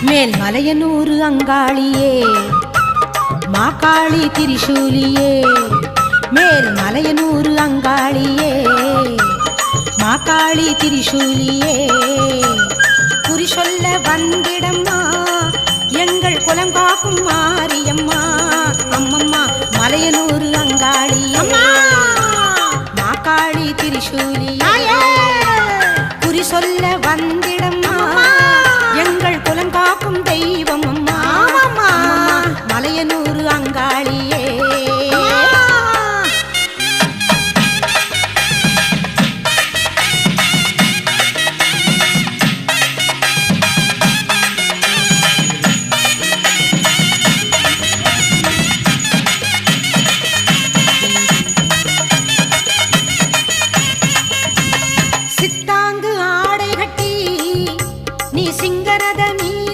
மேல் மலையனூறு அங்காளியே மாகாளி திரிசூலியே மேல் மலையனூறு அங்காளியே மாகாளி திரிசூலியே குறி சொல்ல வந்திடம்மா எங்கள் குலம் காக்கும் மாரியம்மா அம்மம்மா மலையனூறு அங்காளியே மாகாளி திரிசூலியே குறி சொல்ல வந்திடம்மா எங்கள் குலம் காக்கும் தெய்வம் அம்மா மலையனூறு அங்காளியே